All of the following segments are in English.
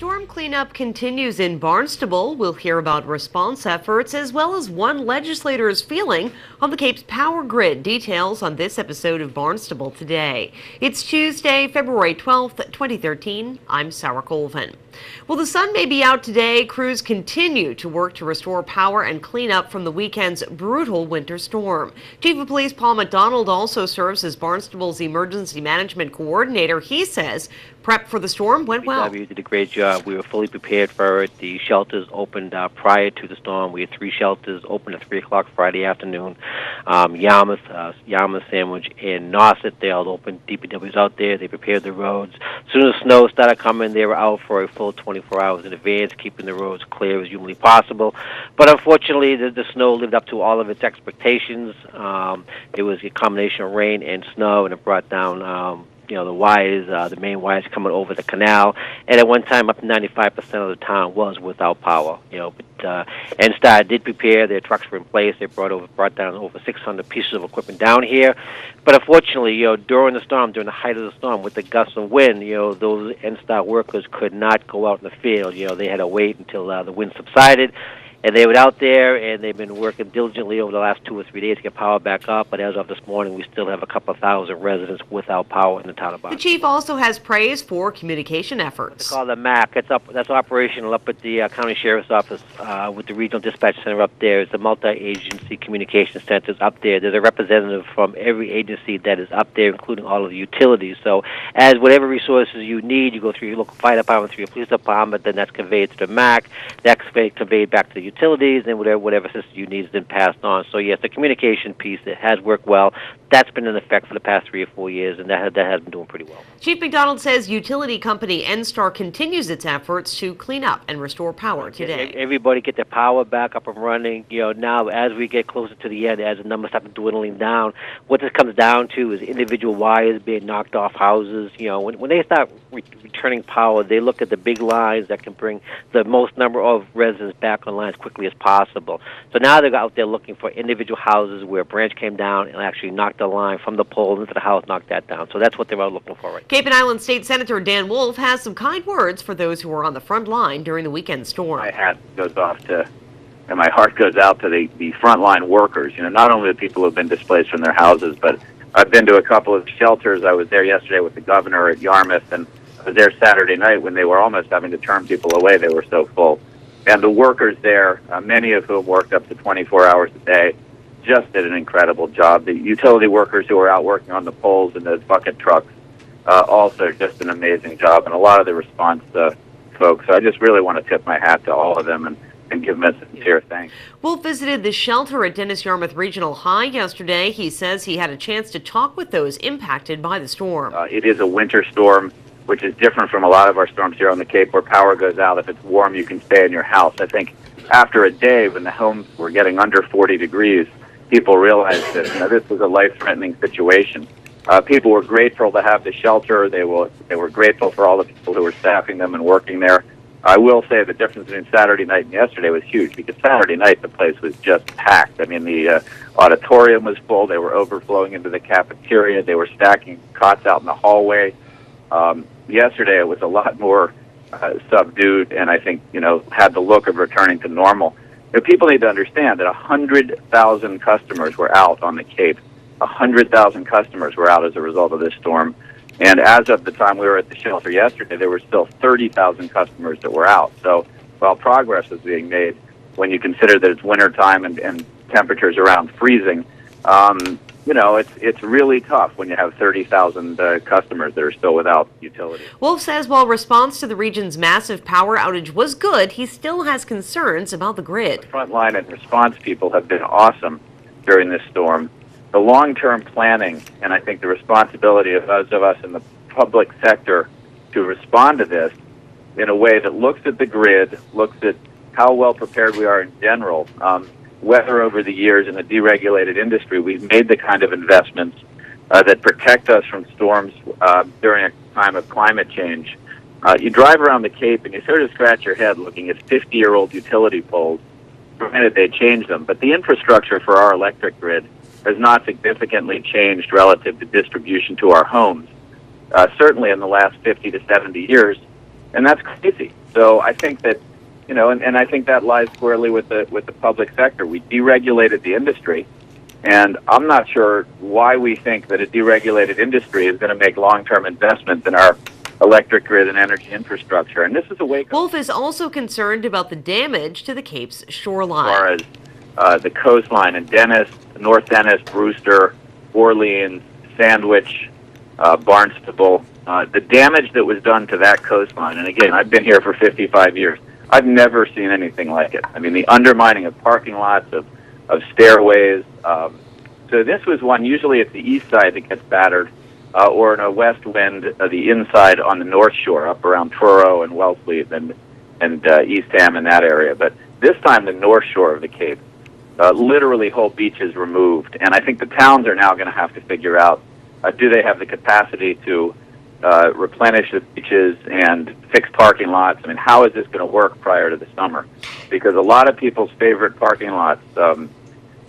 Storm cleanup continues in Barnstable. We'll hear about response efforts as well as one legislator's feeling on the Cape's power grid. Details on this episode of Barnstable Today. It's Tuesday, February 12th, 2013. I'm Sarah Colvin. Well, the sun may be out today. Crews continue to work to restore power and clean up from the weekend's brutal winter storm. Chief of Police Paul McDonald also serves as Barnstable's emergency management coordinator. He says prep for the storm went well. We did a great job. We were fully prepared for it. The shelters opened prior to the storm. We had 3 shelters open at 3 o'clock Friday afternoon. Yarmouth, Sandwich, and Nauset, they all opened. DPW's out there. They prepared the roads. As soon as snow started coming, they were out for a full 24 hours in advance, keeping the roads clear as humanly possible. But unfortunately, the snow lived up to all of its expectations. It was a combination of rain and snow, and it brought down the wires, the main wires coming over the canal, and at one time up to 95% of the town was without power. But NSTAR did prepare; their trucks were in place. They brought down over 600 pieces of equipment down here. But unfortunately, during the storm, during the height of the storm, with the gusts of wind, those NSTAR workers could not go out in the field. They had to wait until the wind subsided. And they were out there, and they've been working diligently over the last 2 or 3 days to get power back up. But as of this morning, we still have a couple of thousand residents without power in the town of Barnstable. The chief also has praise for communication efforts. It's called the MAC. That's operational up at the county sheriff's office with the regional dispatch center up there. It's the multi-agency communication centers up there. There's a representative from every agency that is up there, including all of the utilities. So as whatever resources you need, you go through your local fire department, through your police department, then that's conveyed to the MAC. That's conveyed back to the utilities, and whatever system you need is then passed on. So yes, the communication piece, it has worked well. That's been in effect for the past 3 or 4 years, and that has been doing pretty well. Chief McDonald says utility company NSTAR continues its efforts to clean up and restore power today. Everybody get their power back up and running. Now as we get closer to the end, as the numbers start dwindling down, what this comes down to is individual wires being knocked off houses. When they start returning power, they look at the big lines that can bring the most number of residents back online as quickly as possible. So now they're out there looking for individual houses where a branch came down and actually knocked the line from the pole into the house, knocked that down. So that's what they're out looking for right now. Cape and Island State Senator Dan Wolf has some kind words for those who were on the front line during the weekend storm. My hat goes off to, and my heart goes out to the frontline workers. Not only the people who have been displaced from their houses, but I've been to a couple of shelters. I was there yesterday with the governor at Yarmouth, and I was there Saturday night when they were almost having to turn people away. They were so full. And the workers there, many of whom worked up to 24 hours a day, just did an incredible job. The utility workers who were out working on the poles and those bucket trucks also just an amazing job, and a lot of the response folks. So I just really want to tip my hat to all of them and give them a sincere thanks. Wolf visited the shelter at Dennis Yarmouth Regional High yesterday. He says he had a chance to talk with those impacted by the storm. It is a winter storm, which is different from a lot of our storms here on the Cape where power goes out. If it's warm, you can stay in your house. I think after a day when the homes were getting under 40 degrees, people realized that this was a life-threatening situation. People were grateful to have the shelter. They were grateful for all the people who were staffing them and working there. I will say the difference between Saturday night and yesterday was huge, because Saturday night the place was just packed. I mean, the auditorium was full. They were overflowing into the cafeteria. They were stacking cots out in the hallway. Yesterday it was a lot more subdued, and I think had the look of returning to normal. People need to understand that 100,000 customers were out on the Cape. 100,000 customers were out as a result of this storm. And as of the time we were at the shelter yesterday, there were still 30,000 customers that were out. So while progress is being made, when you consider that it's wintertime and temperatures around freezing, it's really tough when you have 30,000 customers that are still without utility. Wolf says while response to the region's massive power outage was good, he still has concerns about the grid. The frontline and response people have been awesome during this storm. The long-term planning, and I think the responsibility of those of us in the public sector to respond to this in a way that looks at the grid, looks at how well prepared we are in general, whether over the years in a deregulated industry we've made the kind of investments that protect us from storms during a time of climate change. You drive around the Cape and you sort of scratch your head looking at 50-year-old utility poles. Granted, they changed them, but the infrastructure for our electric grid has not significantly changed relative to distribution to our homes. Certainly in the last 50 to 70 years, and that's crazy. So I think that, and I think that lies squarely with the public sector. We deregulated the industry, and I'm not sure why we think that a deregulated industry is going to make long-term investments in our electric grid and energy infrastructure. And this is a wake-up. Wolf is also concerned about the damage to the Cape's shoreline. As far as the coastline in Dennis, North Dennis, Brewster, Orleans, Sandwich, Barnstable, the damage that was done to that coastline, and again, I've been here for 55 years. I've never seen anything like it. I mean, the undermining of parking lots, of stairways. So this was one, usually it's the east side that gets battered, or in a west wind, the inside on the north shore, up around Truro and Wellesley and East Ham in that area. But this time the north shore of the Cape, literally whole beaches removed. And I think the towns are now going to have to figure out, do they have the capacity to replenish the beaches and fix parking lots? I mean, how is this going to work prior to the summer? Because a lot of people's favorite parking lots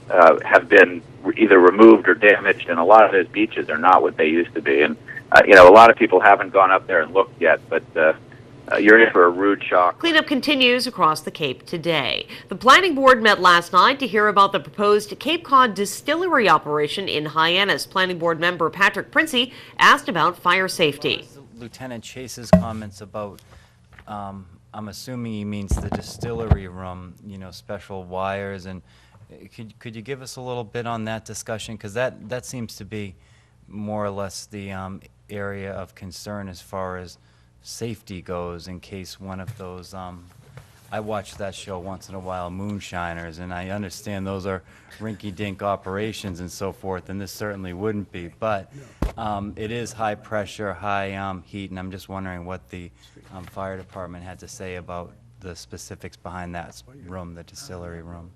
have been either removed or damaged, and a lot of those beaches are not what they used to be. And, a lot of people haven't gone up there and looked yet, but you're in for a rude shock. Cleanup continues across the Cape today. The planning board met last night to hear about the proposed Cape Cod distillery operation in Hyannis. Planning board member Patrick Princey asked about fire safety. Lieutenant Chase's comments about, I'm assuming he means the distillery room, special wires, and could you give us a little bit on that discussion? Because that seems to be more or less the area of concern as far as safety goes, in case one of those, I watch that show once in a while, Moonshiners, and I understand those are rinky-dink operations and so forth, and this certainly wouldn't be, but it is high pressure, high heat, and I'm just wondering what the fire department had to say about the specifics behind that room, the distillery room.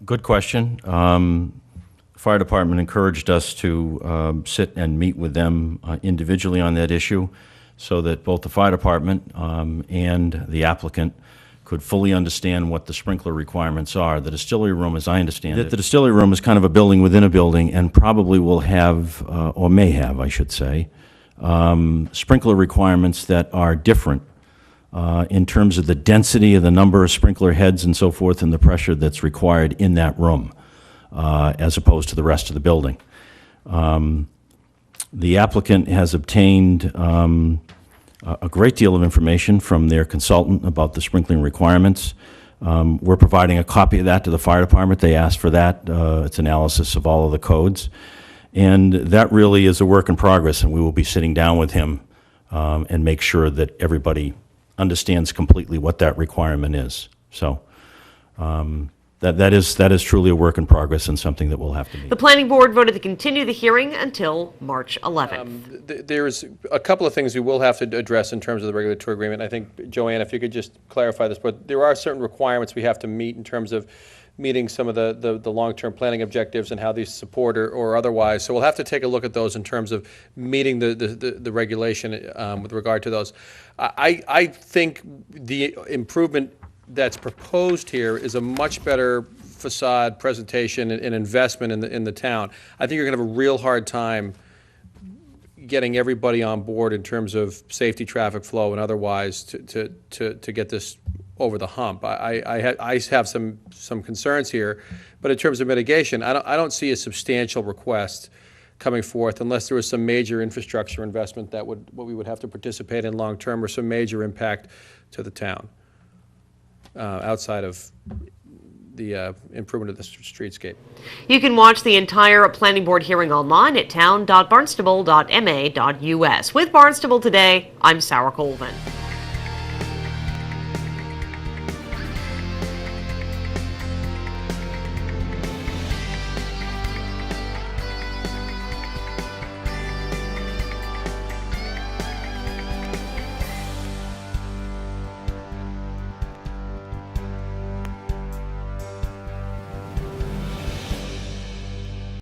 Good question. Fire department encouraged us to sit and meet with them individually on that issue, so that both the fire department and the applicant could fully understand what the sprinkler requirements are. The distillery room, as I understand it, the distillery room is kind of a building within a building, and probably will have, or may have, I should say, sprinkler requirements that are different in terms of the density of the number of sprinkler heads and so forth, and the pressure that's required in that room, as opposed to the rest of the building. The applicant has obtained a great deal of information from their consultant about the sprinkling requirements. We're providing a copy of that to the fire department. They asked for that. It's analysis of all of the codes. And that really is a work in progress, and we will be sitting down with him and make sure that everybody understands completely what that requirement is. So that is truly a work in progress and something that we'll have to meet. The planning board voted to continue the hearing until March 11th. There's a couple of things we will have to address in terms of the regulatory agreement. I think, Joanne, if you could just clarify this, but there are certain requirements we have to meet in terms of meeting some of the long-term planning objectives and how these support or otherwise. So we'll have to take a look at those in terms of meeting the regulation with regard to those. I think the improvement that's proposed here is a much better facade presentation and investment in the town. I think you're going to have a real hard time getting everybody on board in terms of safety, traffic flow, and otherwise to get this over the hump. I have some concerns here, but in terms of mitigation, I don't see a substantial request coming forth unless there was some major infrastructure investment that what we would have to participate in long term, or some major impact to the town outside of the improvement of the streetscape. You can watch the entire planning board hearing online at town.barnstable.ma.us. With Barnstable Today, I'm Sarah Colvin.